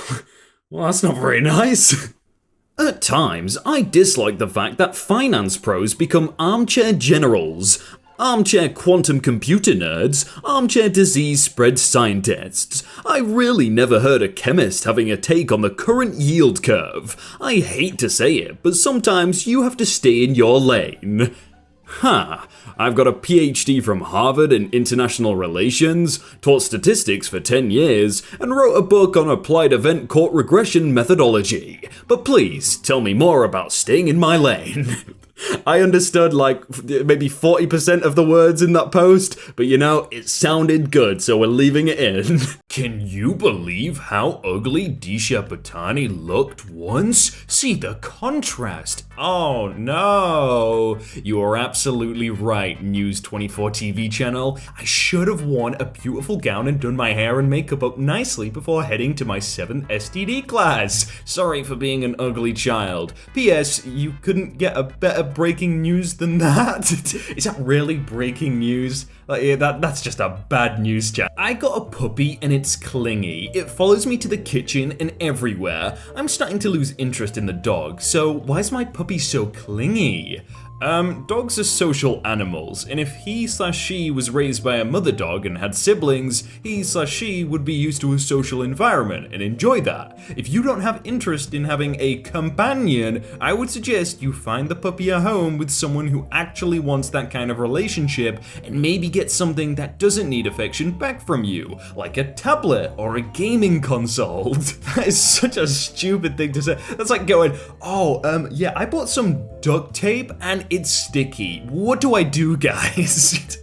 well, that's not very nice. At times, I dislike the fact that finance pros become armchair generals. Armchair quantum computer nerds, armchair disease spread scientists. I really never heard a chemist having a take on the current yield curve. I hate to say it, but sometimes you have to stay in your lane. I've got a PhD from Harvard in International Relations, taught statistics for 10 years, and wrote a book on applied event court regression methodology. But please, tell me more about staying in my lane. I understood like maybe 40% of the words in that post, but you know, it sounded good, so we're leaving it in. Can you believe how ugly Disha Patani looked once? See the contrast. Oh no. You are absolutely right, News 24 TV channel. I should have worn a beautiful gown and done my hair and makeup up nicely before heading to my 7th STD class. Sorry for being an ugly child. P.S. You couldn't get a better breaking news than that? Is that really breaking news? Like, yeah, that's just a bad news chat. I got a puppy and it's clingy. It follows me to the kitchen and everywhere. I'm starting to lose interest in the dog, so why is my puppy so clingy? Dogs are social animals, and if he/she was raised by a mother dog and had siblings, he/she would be used to a social environment and enjoy that. If you don't have interest in having a companion, I would suggest you find the puppy a home with someone who actually wants that kind of relationship, and maybe get something that doesn't need affection back from you, like a tablet or a gaming console. That is such a stupid thing to say. That's like going, yeah, I bought some duct tape and it's sticky. What do I do, guys?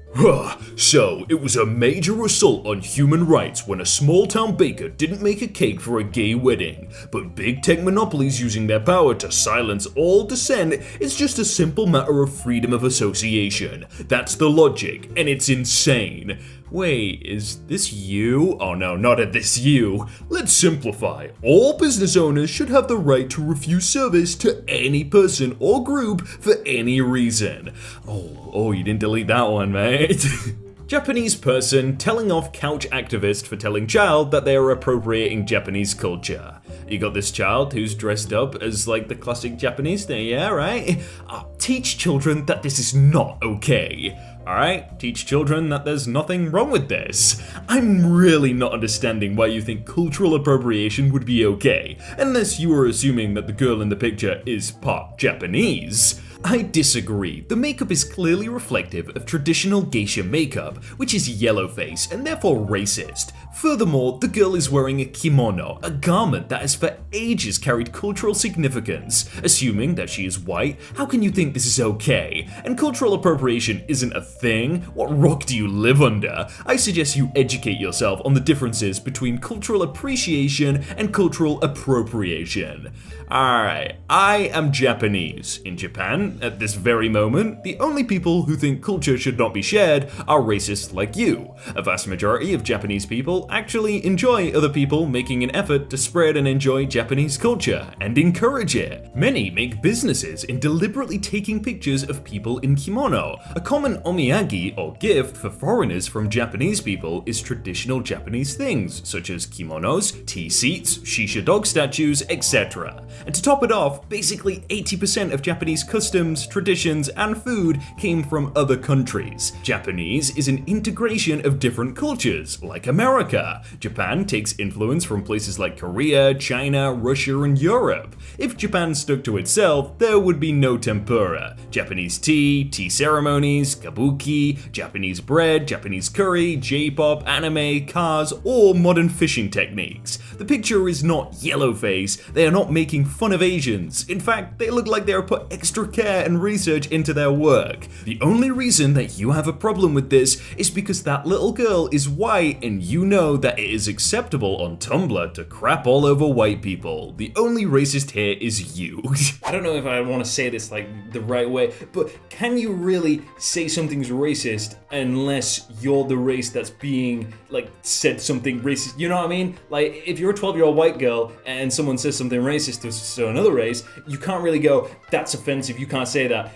So, it was a major assault on human rights when a small-town baker didn't make a cake for a gay wedding. But big tech monopolies using their power to silence all dissent is just a simple matter of freedom of association. That's the logic, and it's insane. Wait, is this you? Oh no, not this you. Let's simplify. All business owners should have the right to refuse service to any person or group for any reason. Oh, you didn't delete that one, mate. Japanese person telling off couch activist for telling child that they are appropriating Japanese culture. You got this child who's dressed up as like the classic Japanese thing, yeah, right? Teach children that this is not okay. Alright, teach children that there's nothing wrong with this. I'm really not understanding why you think cultural appropriation would be okay, unless you are assuming that the girl in the picture is part Japanese. I disagree. The makeup is clearly reflective of traditional geisha makeup, which is yellowface and therefore racist. Furthermore, the girl is wearing a kimono, a garment that has for ages carried cultural significance. Assuming that she is white, how can you think this is okay? And cultural appropriation isn't a thing? What rock do you live under? I suggest you educate yourself on the differences between cultural appreciation and cultural appropriation. Alright, I am Japanese. In Japan, at this very moment, the only people who think culture should not be shared are racists like you. A vast majority of Japanese people actually enjoy other people making an effort to spread and enjoy Japanese culture and encourage it. Many make businesses in deliberately taking pictures of people in kimono. A common omiyagi or gift for foreigners from Japanese people is traditional Japanese things such as kimonos, tea seats, shisha dog statues, etc. And to top it off, basically 80% of Japanese customs, traditions, and food came from other countries. Japanese is an integration of different cultures, like America. Japan takes influence from places like Korea, China, Russia, and Europe. If Japan stuck to itself, there would be no tempura. Japanese tea ceremonies, kabuki, Japanese bread, Japanese curry, J-pop, anime, cars, or modern fishing techniques. The picture is not yellowface. They are not making fun of Asians. In fact, they look like they are put extra care and research into their work. The only reason that you have a problem with this is because that little girl is white and you know that it is acceptable on Tumblr to crap all over white people. The only racist here is you. I don't know if I want to say this like the right way, but can you really say something's racist unless you're the race that's being like said something racist? You know what I mean? Like if you're a 12-year-old white girl and someone says something racist to another race, you can't really go, that's offensive, you can't say that,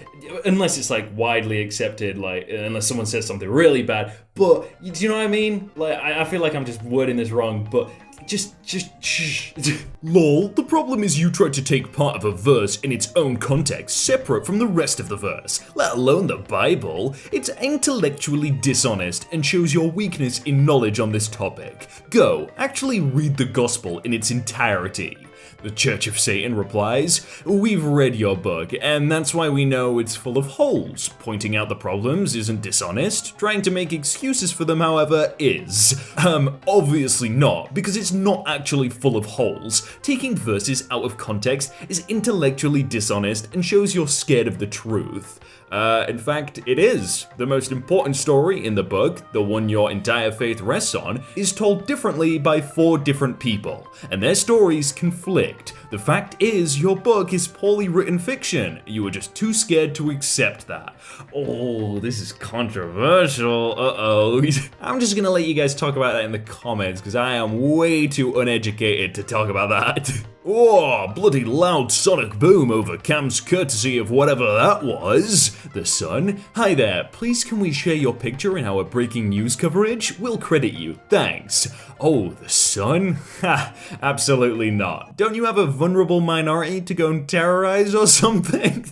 unless it's like widely accepted, like unless someone says something really bad. But do you know what I mean? Like I feel like I'm just wording this wrong, but Just shh. Lol, the problem is you tried to take part of a verse in its own context, separate from the rest of the verse, let alone the Bible. It's intellectually dishonest and shows your weakness in knowledge on this topic. Go, actually read the gospel in its entirety. The Church of Satan replies, we've read your book, and that's why we know it's full of holes. Pointing out the problems isn't dishonest. Trying to make excuses for them, however, is. Obviously not, because it's not actually full of holes. Taking verses out of context is intellectually dishonest and shows you're scared of the truth. In fact, it is. The most important story in the book, the one your entire faith rests on, is told differently by 4 different people, and their stories conflict. The fact is, your book is poorly written fiction. You were just too scared to accept that. Oh, this is controversial. Uh-oh. I'm just gonna let you guys talk about that in the comments, because I am way too uneducated to talk about that. Oh, bloody loud sonic boom over Cam's courtesy of whatever that was. The Sun? Hi there, please can we share your picture in our breaking news coverage? We'll credit you, thanks. Oh, the Sun? Ha, absolutely not. Don't you have a vulnerable minority to go and terrorize or something?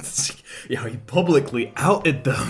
Yeah, he publicly outed them.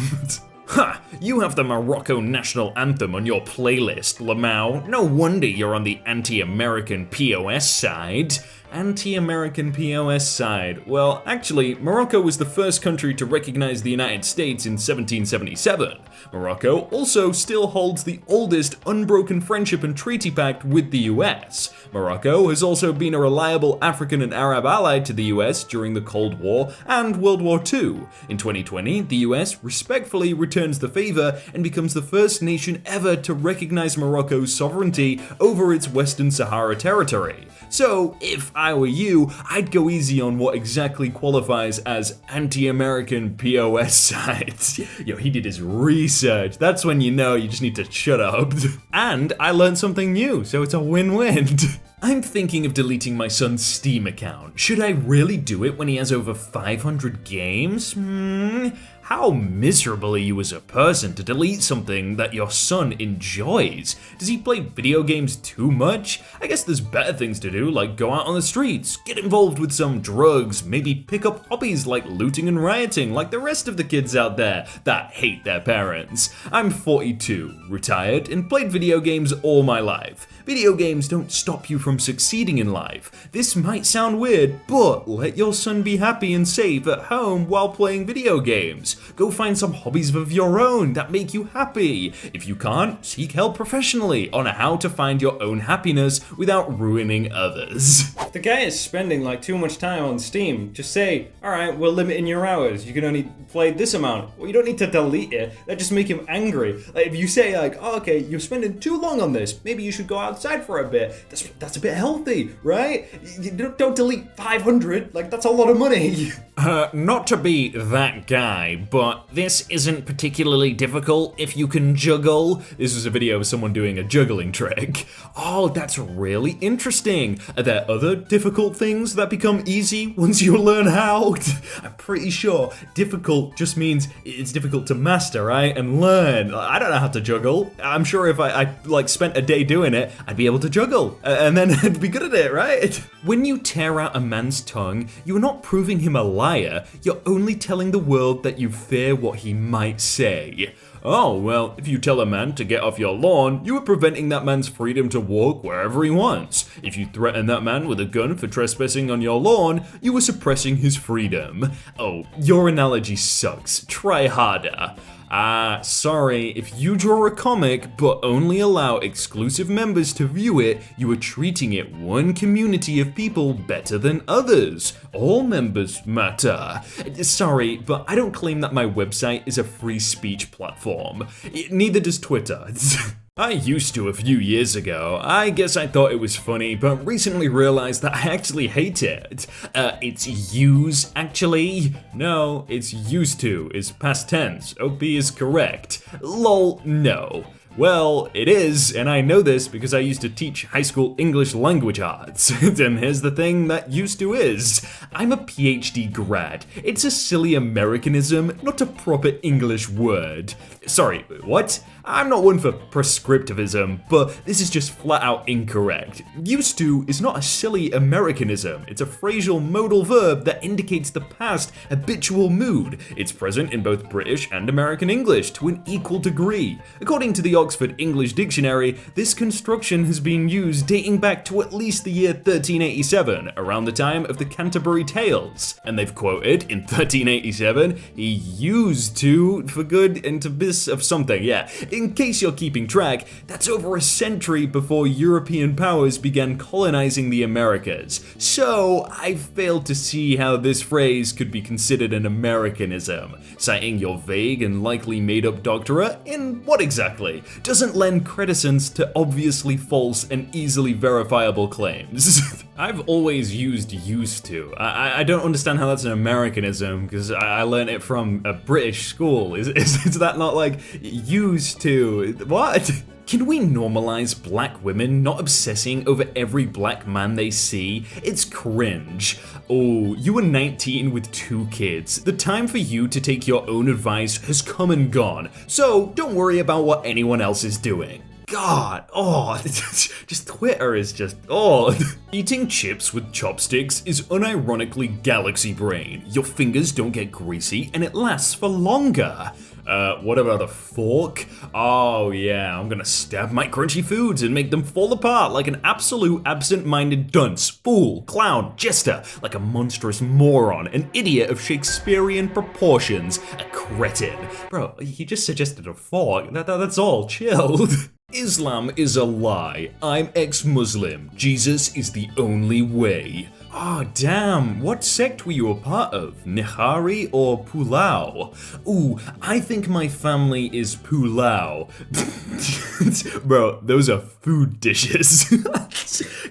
Ha! You have the Morocco national anthem on your playlist, Lamau. No wonder you're on the anti-American POS side. Anti-American POS side. Well, actually, Morocco was the first country to recognize the United States in 1777. Morocco also still holds the oldest unbroken friendship and treaty pact with the US. Morocco has also been a reliable African and Arab ally to the US during the Cold War and World War II. In 2020, the US respectfully returns the favor and becomes the first nation ever to recognize Morocco's sovereignty over its Western Sahara territory. So, if I were you, I'd go easy on what exactly qualifies as anti-American POS sites. Yo, he did his research. That's when you know you just need to shut up. And I learned something new, so it's a win-win. I'm thinking of deleting my son's Steam account. Should I really do it when he has over 500 games? How miserable are you as a person to delete something that your son enjoys? Does he play video games too much? I guess there's better things to do, like go out on the streets, get involved with some drugs, maybe pick up hobbies like looting and rioting like the rest of the kids out there that hate their parents. I'm 42, retired, and played video games all my life. Video games don't stop you from succeeding in life. This might sound weird, but let your son be happy and safe at home while playing video games. Go find some hobbies of your own that make you happy. If you can't, seek help professionally on how to find your own happiness without ruining others. If the guy is spending like too much time on Steam, just say, alright, we're limiting your hours. You can only play this amount. Well, you don't need to delete it. That just make him angry. Like if you say like, oh, okay, you're spending too long on this. Maybe you should go outside for a bit. That's a bit healthy, right? You don't delete 500. Like that's a lot of money. Not to be that guy, but this isn't particularly difficult if you can juggle. This was a video of someone doing a juggling trick. Oh, that's really interesting. Are there other difficult things that become easy once you learn how? I'm pretty sure difficult just means it's difficult to master, right? And learn. I don't know how to juggle. I'm sure if I like spent a day doing it, I'd be able to juggle. And then I'd be good at it, right? When you tear out a man's tongue, you're not proving him a liar. You're only telling the world that you fear what he might say. Oh, well, if you tell a man to get off your lawn, you are preventing that man's freedom to walk wherever he wants. If you threaten that man with a gun for trespassing on your lawn, you are suppressing his freedom. Oh, your analogy sucks. Try harder. Sorry, if you draw a comic but only allow exclusive members to view it, you are treating it one community of people better than others. All members matter. Sorry, but I don't claim that my website is a free speech platform. Neither does Twitter. I used to a few years ago. I guess I thought it was funny, but recently realized that I actually hate it. It's use, actually. No, it's used to, is past tense. OP is correct. Lol, no. Well, it is, and I know this because I used to teach high school English language arts. And here's the thing that used to is. I'm a PhD grad. It's a silly Americanism, not a proper English word. Sorry, what? I'm not one for prescriptivism, but this is just flat out incorrect. Used to is not a silly Americanism. It's a phrasal modal verb that indicates the past habitual mood. It's present in both British and American English to an equal degree. According to the Oxford English Dictionary, this construction has been used dating back to at least the year 1387, around the time of the Canterbury Tales. And they've quoted, in 1387, he used to for good and to bis of something, yeah. In case you're keeping track, that's over a century before European powers began colonizing the Americas. So, I failed to see how this phrase could be considered an Americanism. Citing your vague and likely made-up doctorate in what exactly? Doesn't lend credence to obviously false and easily verifiable claims. I've always used to. I don't understand how that's an Americanism, because I learned it from a British school. Is that not like used to? What? Can we normalize black women not obsessing over every black man they see? It's cringe. Oh, you were 19 with 2 kids. The time for you to take your own advice has come and gone, so don't worry about what anyone else is doing. God, just Twitter is just, Eating chips with chopsticks is unironically galaxy brain. Your fingers don't get greasy and it lasts for longer. What about a fork? Oh yeah, I'm gonna stab my crunchy foods and make them fall apart like an absolute absent-minded dunce, fool, clown, jester, like a monstrous moron, an idiot of Shakespearean proportions, a cretin. Bro, you just suggested a fork, that's all, chill. Islam is a lie. I'm ex-Muslim. Jesus is the only way. Oh damn, what sect were you a part of? Nihari or Pulau? Ooh, I think my family is Pulau. Bro, those are food dishes.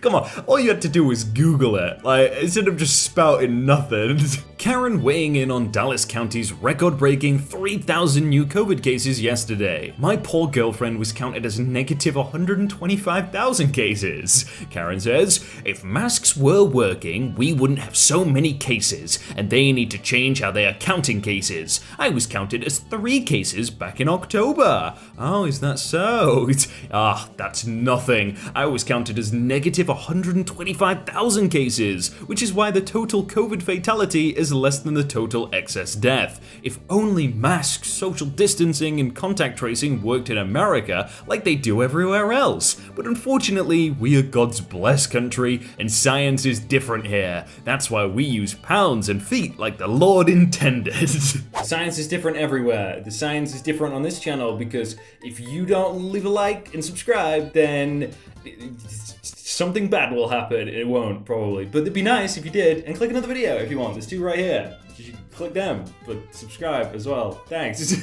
Come on, all you had to do was Google it, like, instead of just spouting nothing. Karen weighing in on Dallas County's record-breaking 3,000 new COVID cases yesterday. My poor girlfriend was counted as negative 125,000 cases. Karen says, if masks were working, we wouldn't have so many cases, and they need to change how they are counting cases. I was counted as 3 cases back in October. Oh, is that so? That's nothing. I was counted as negative 125,000 cases, which is why the total COVID fatality is less than the total excess death. If only masks, social distancing, and contact tracing worked in America like they do everywhere else. But unfortunately, we are God's blessed country, and science is different here. That's why we use pounds and feet like the Lord intended. Science is different everywhere. The science is different on this channel because if you don't leave a like and subscribe, then something bad will happen. It won't, probably. But it'd be nice if you did, and click another video if you want. There's 2 right here. You should click them, but subscribe as well. Thanks.